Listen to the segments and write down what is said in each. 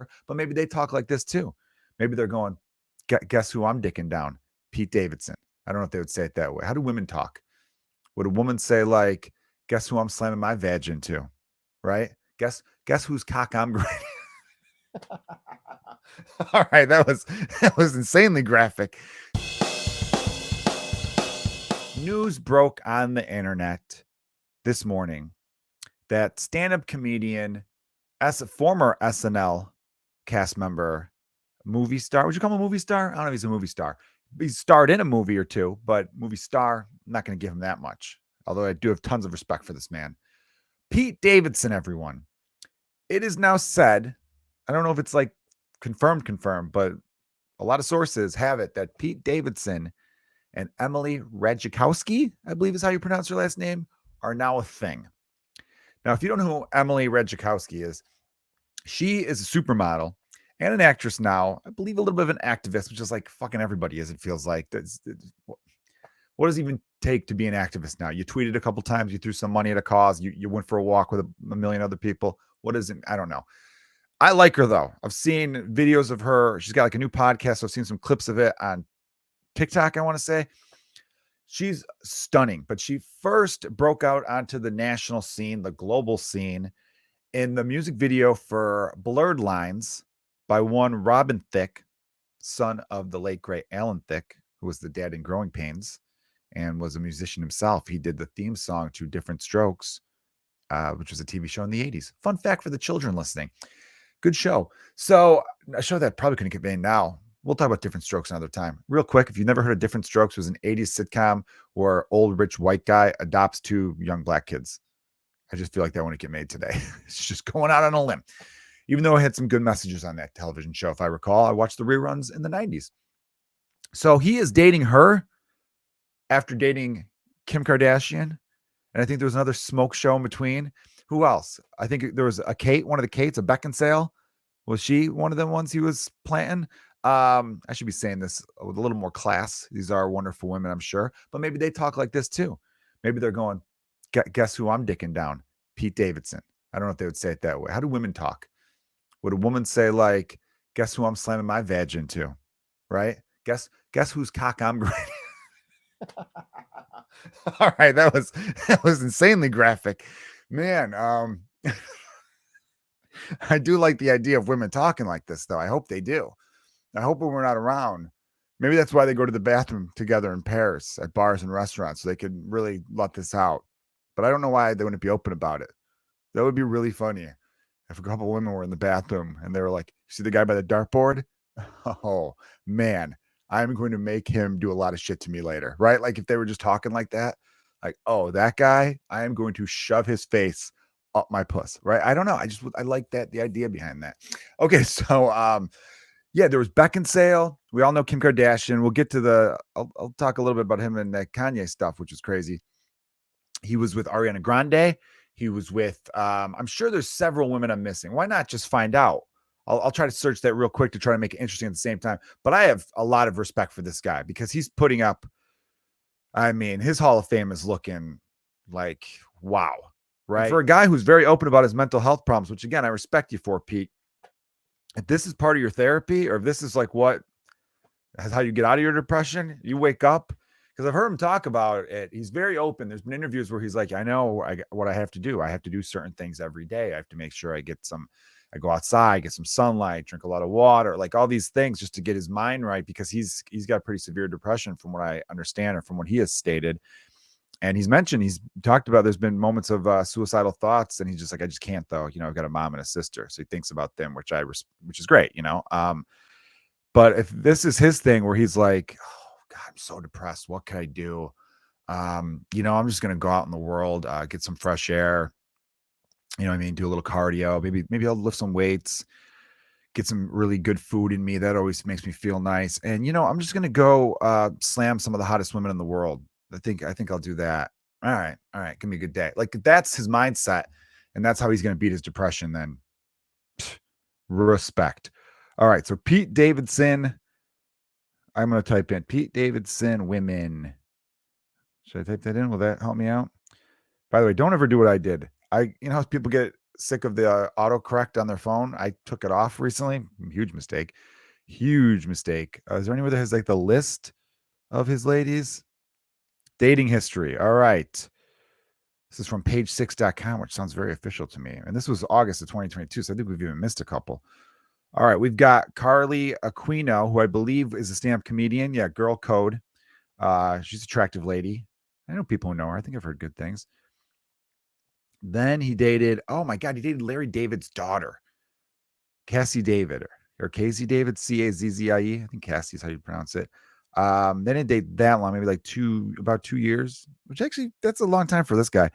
whatever. But maybe they talk like this too. Maybe they're going, guess who I'm dicking down? Pete Davidson. I don't know if they would say it that way. How do women talk? Would a woman say like, guess who I'm slamming my vag into? Right? Guess whose cock I'm grinding? All right, that was insanely graphic. News broke on the internet this morning that stand-up comedian, as a former SNL cast member, movie star. Would you call him a movie star? I don't know if he's a movie star. He's starred in a movie or two, but movie star, I'm not going to give him that much. Although I do have tons of respect for this man. Pete Davidson, everyone. It is now said, I don't know if it's like confirmed, but a lot of sources have it that Pete Davidson and Emily Ratajkowski, I believe is how you pronounce her last name, are now a thing. Now, if you don't know who Emily Ratajkowski is, she is a supermodel and an actress now. I believe a little bit of an activist, which is like fucking everybody is, it feels like. What does it even take to be an activist now? You tweeted a couple times, you threw some money at a cause, you went for a walk with a million other people. What is it? I don't know. I like her though. I've seen videos of her. She's got like a new podcast. So I've seen some clips of it on TikTok, I want to say. She's stunning, but she first broke out onto the national scene, the global scene, in the music video for Blurred Lines by one Robin Thicke, son of the late great Alan Thicke, who was the dad in Growing Pains and was a musician himself. He did the theme song to Different Strokes, which was a TV show in the 80s. Fun fact for the children listening. Good show. So a show that probably couldn't get made now. We'll talk about Different Strokes another time. Real quick, if you've never heard of Different Strokes, it was an 80s sitcom where old rich white guy adopts two young black kids. I just feel like that wouldn't get made today. It's just going out on a limb. Even though I had some good messages on that television show, if I recall. I watched the reruns in the 90s. So he is dating her after dating Kim Kardashian. And I think there was another smoke show in between. Who else? I think there was a Kate, one of the Kates, a Beckinsale. Was she one of the ones he was planting? I should be saying this with a little more class. These are wonderful women, I'm sure. But maybe they talk like this too. Maybe they're going, guess who I'm dicking down? Pete Davidson. I don't know if they would say it that way. How do women talk? Would a woman say like, guess who I'm slamming my vag into? Right? Guess whose cock I'm grinding? All right, that was insanely graphic. Man, I do like the idea of women talking like this, though. I hope they do. I hope when we're not around, maybe that's why they go to the bathroom together in pairs at bars and restaurants, so they could really let this out. But I don't know why they wouldn't be open about it. That would be really funny if a couple of women were in the bathroom and they were like, "See the guy by the dartboard? Oh man, I'm going to make him do a lot of shit to me later." Right? Like if they were just talking like that, like, "Oh, that guy, I am going to shove his face up my puss." Right? I don't know. I like that, the idea behind that. Okay, so yeah, there was Beckinsale. We all know Kim Kardashian. We'll get to I'll talk a little bit about him and that Kanye stuff, which is crazy. He was with Ariana Grande. He was with, I'm sure there's several women I'm missing. Why not just find out? I'll try to search that real quick to try to make it interesting at the same time. But I have a lot of respect for this guy because he's putting up, I mean, his Hall of Fame is looking like, wow, right? And for a guy who's very open about his mental health problems, which again, I respect you for, Pete. If this is part of your therapy, or if this is like how you get out of your depression, you wake up. Because I've heard him talk about it. He's very open. There's been interviews where he's like, I know what I have to do. I have to do certain things every day. I have to make sure I go outside, get some sunlight, drink a lot of water, like all these things just to get his mind right, because he's got pretty severe depression from what I understand, or from what he has stated. And he's talked about there's been moments of suicidal thoughts, and he's just like, I just can't though. I've got a mom and a sister. So he thinks about them, which is great, But if this is his thing where he's like, God, I'm so depressed. What can I do? I'm just going to go out in the world, get some fresh air, do a little cardio. Maybe I'll lift some weights, get some really good food in me. That always makes me feel nice. And, I'm just going to go slam some of the hottest women in the world. I think I'll do that. All right. Give me a good day. Like that's his mindset. And that's how he's going to beat his depression then. Respect. All right. So Pete Davidson, I'm going to type in Pete Davidson women. Should I type that in? Will that help me out? By the way, don't ever do what I did. How people get sick of the autocorrect on their phone. I took it off recently. Huge mistake. Huge mistake. Is there anyone that has like the list of his ladies? Dating history. All right. This is from page6.com, which sounds very official to me. And this was August of 2022. So I think we've even missed a couple. All right. We've got Carly Aquino, who I believe is a stand-up comedian. Yeah, Girl Code. She's an attractive lady. I know people who know her. I think I've heard good things. Then he dated, oh my God, he dated Larry David's daughter, Cassie David, or Casey David, Cazzie. I think Cassie is how you pronounce it. They didn't date that long, maybe like about 2 years, which actually, that's a long time for this guy.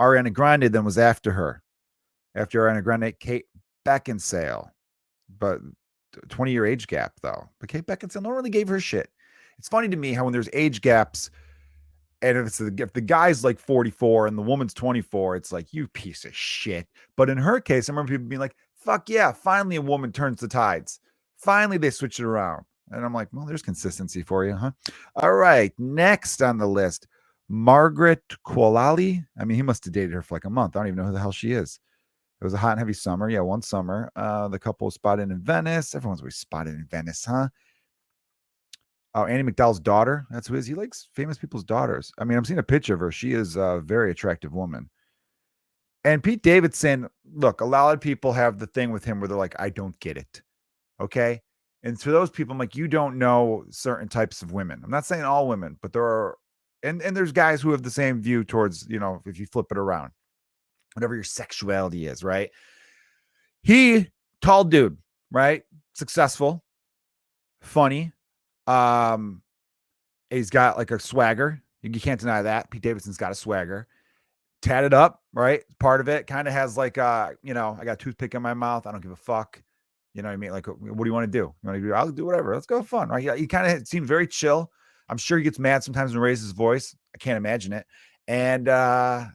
Ariana Grande then was after her. After Ariana Grande, Kate Beckinsale. But 20-year age gap, though. But Kate Beckinsale, no one really gave her shit. It's funny to me how when there's age gaps, and if the guy's like 44 and the woman's 24, it's like, you piece of shit. But in her case, I remember people being like, fuck yeah, finally a woman turns the tides. Finally they switch it around. And I'm like, well, there's consistency for you, huh? All right, next on the list, Margaret Quallali. I mean, he must have dated her for like a month. I don't even know who the hell she is. It was a hot and heavy summer. Yeah, one summer. The couple was spotted in Venice. Everyone's always spotted in Venice, huh? Oh, Annie McDowell's daughter. That's who he is. He likes famous people's daughters. I mean, I'm seeing a picture of her. She is a very attractive woman. And Pete Davidson, look, a lot of people have the thing with him where they're like, I don't get it. Okay. And to those people, I'm like, you don't know certain types of women. I'm not saying all women, but there are, and there's guys who have the same view towards, if you flip it around, whatever your sexuality is, right? Tall dude, right? Successful, funny. He's got like a swagger. You can't deny that. Pete Davidson's got a swagger. Tatted up, right? Part of it kind of has like, I got a toothpick in my mouth. I don't give a fuck. You know what I mean? Like, what do you want to do? You want to do? I'll do whatever. Let's go have fun, right? He kind of seems very chill. I'm sure he gets mad sometimes and raises his voice. I can't imagine it. And the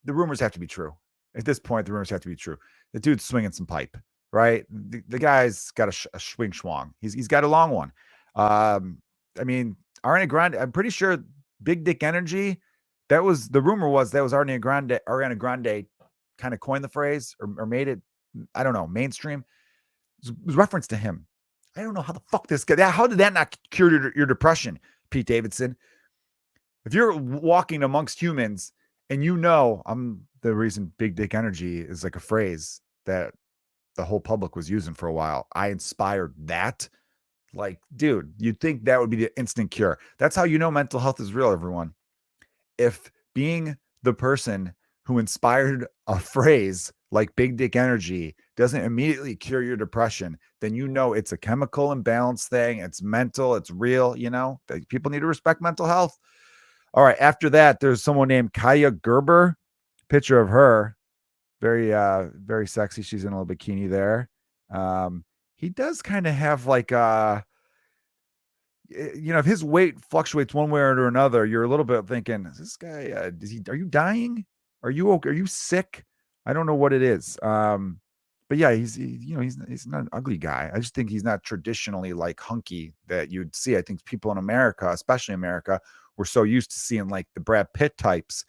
rumors have to be true. At this point, the rumors have to be true. The dude's swinging some pipe, right? The guy's got a swing schwang. He's got a long one. I mean, Ariana Grande, I'm pretty sure Big Dick Energy, the rumor was that was Ariana Grande kind of coined the phrase or made it, I don't know, mainstream. It was reference to him. I don't know how the fuck this guy, how did that not cure your depression, Pete Davidson? If you're walking amongst humans and I'm the reason Big Dick Energy is like a phrase that the whole public was using for a while. I inspired that. Like, dude, you'd think that would be the instant cure. That's how you know mental health is real, everyone. If being the person who inspired a phrase like Big Dick Energy doesn't immediately cure your depression, then it's a chemical imbalance thing. It's mental. It's real. People need to respect mental health. All right. After that, there's someone named Kaya Gerber. Picture of her. Very, very sexy. She's in a little bikini there. He does kind of have like if his weight fluctuates one way or another, you're a little bit thinking, is this guy, are you dying? Are you okay? Are you sick? I don't know what it is. But yeah, he's not an ugly guy. I just think he's not traditionally like hunky that you'd see. I think people in America, especially America, we're so used to seeing like the Brad Pitt types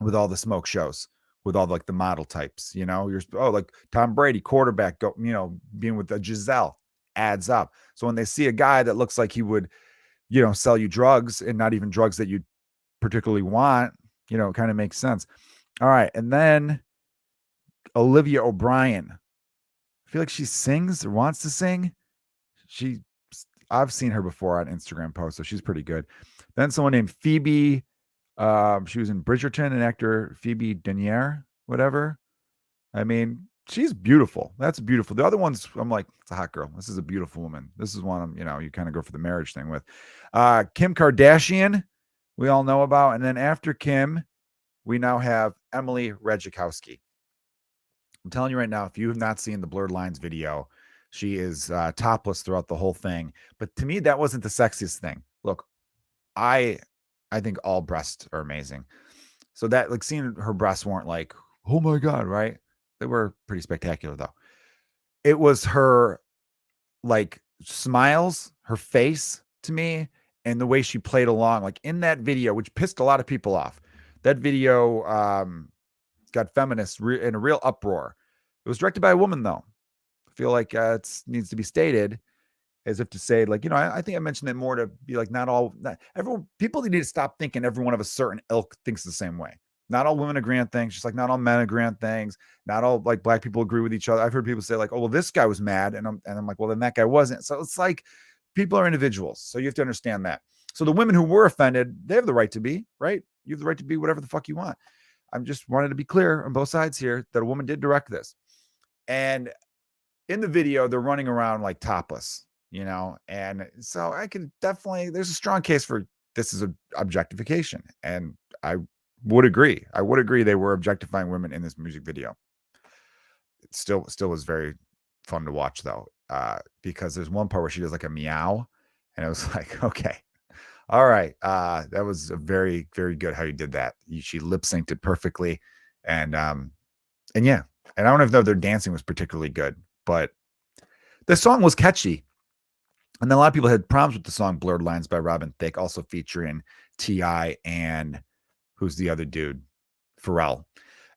with all the smoke shows, with all like the model types, like Tom Brady, quarterback, being with the Giselle adds up. So when they see a guy that looks like he would, sell you drugs and not even drugs that you particularly want, it kind of makes sense. All right. And then Olivia O'Brien. I feel like she sings or wants to sing. I've seen her before on Instagram posts, so she's pretty good. Then someone named Phoebe. She was in Bridgerton, an actor, Phoebe Denier, whatever. I mean, she's beautiful. That's beautiful. The other ones, I'm like, it's a hot girl. This is a beautiful woman. This is one, you kind of go for the marriage thing with. Kim Kardashian, we all know about. And then after Kim, we now have Emily Ratajkowski. I'm telling you right now, if you have not seen the Blurred Lines video, she is topless throughout the whole thing. But to me, that wasn't the sexiest thing. Look, I think all breasts are amazing. So that, like, seeing her breasts weren't like, oh my God, right? They were pretty spectacular though. It was her like smiles, her face to me, and the way she played along, like in that video, which pissed a lot of people off. That video, got feminists in a real uproar. It was directed by a woman, though. I feel like it needs to be stated as if to say, like, I think I mentioned that more to be like, not everyone, people need to stop thinking everyone of a certain ilk thinks the same way. Not all women agree on things, just like not all men agree on things. Not all like black people agree with each other. I've heard people say like, oh, well, this guy was mad. And I'm like, well, then that guy wasn't. So it's like people are individuals. So you have to understand that. So the women who were offended, they have the right to be, right? You have the right to be whatever the fuck you want. I'm just wanted to be clear on both sides here that a woman did direct this. And in the video, they're running around like topless, and so I can definitely, there's a strong case for this is an objectification. And I would agree. They were objectifying women in this music video. It still was very fun to watch though, because there's one part where she does like a meow, and it was like, okay, all right, that was a very, very good how you did that. She lip synced it perfectly, and yeah, and I don't even know if their dancing was particularly good, but the song was catchy. And then a lot of people had problems with the song Blurred Lines by Robin Thicke, also featuring T.I. and who's the other dude? Pharrell.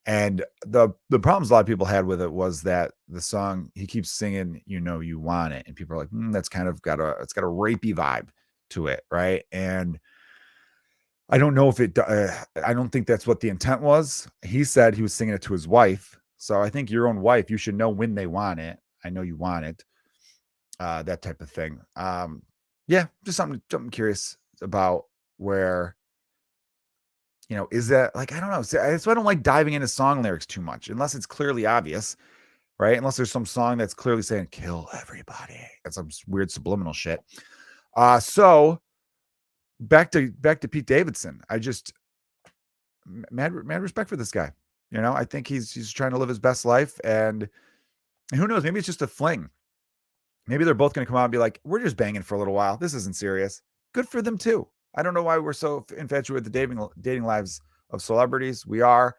And the problems a lot of people had with it was that the song, he keeps singing, you want it. And people are like, that's kind of it's got a rapey vibe to it, right? And I don't know if I don't think that's what the intent was. He said he was singing it to his wife. So I think your own wife, you should know when they want it. I know you want it. That type of thing. Yeah, just something curious about where, is that like, I don't know. So I don't like diving into song lyrics too much unless it's clearly obvious, right? Unless there's some song that's clearly saying kill everybody. That's some weird subliminal shit. So back to Pete Davidson. I just mad respect for this guy. I think he's trying to live his best life, and who knows, maybe it's just a fling. Maybe they're both going to come out and be like, we're just banging for a little while. This isn't serious. Good for them too. I don't know why we're so infatuated with the dating lives of celebrities. We are,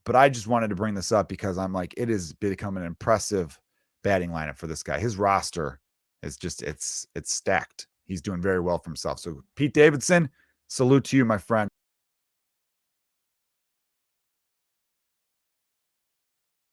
but I just wanted to bring this up because I'm like, it has become an impressive batting lineup for this guy. His roster is just, it's stacked. He's doing very well for himself. So Pete Davidson, salute to you, my friend.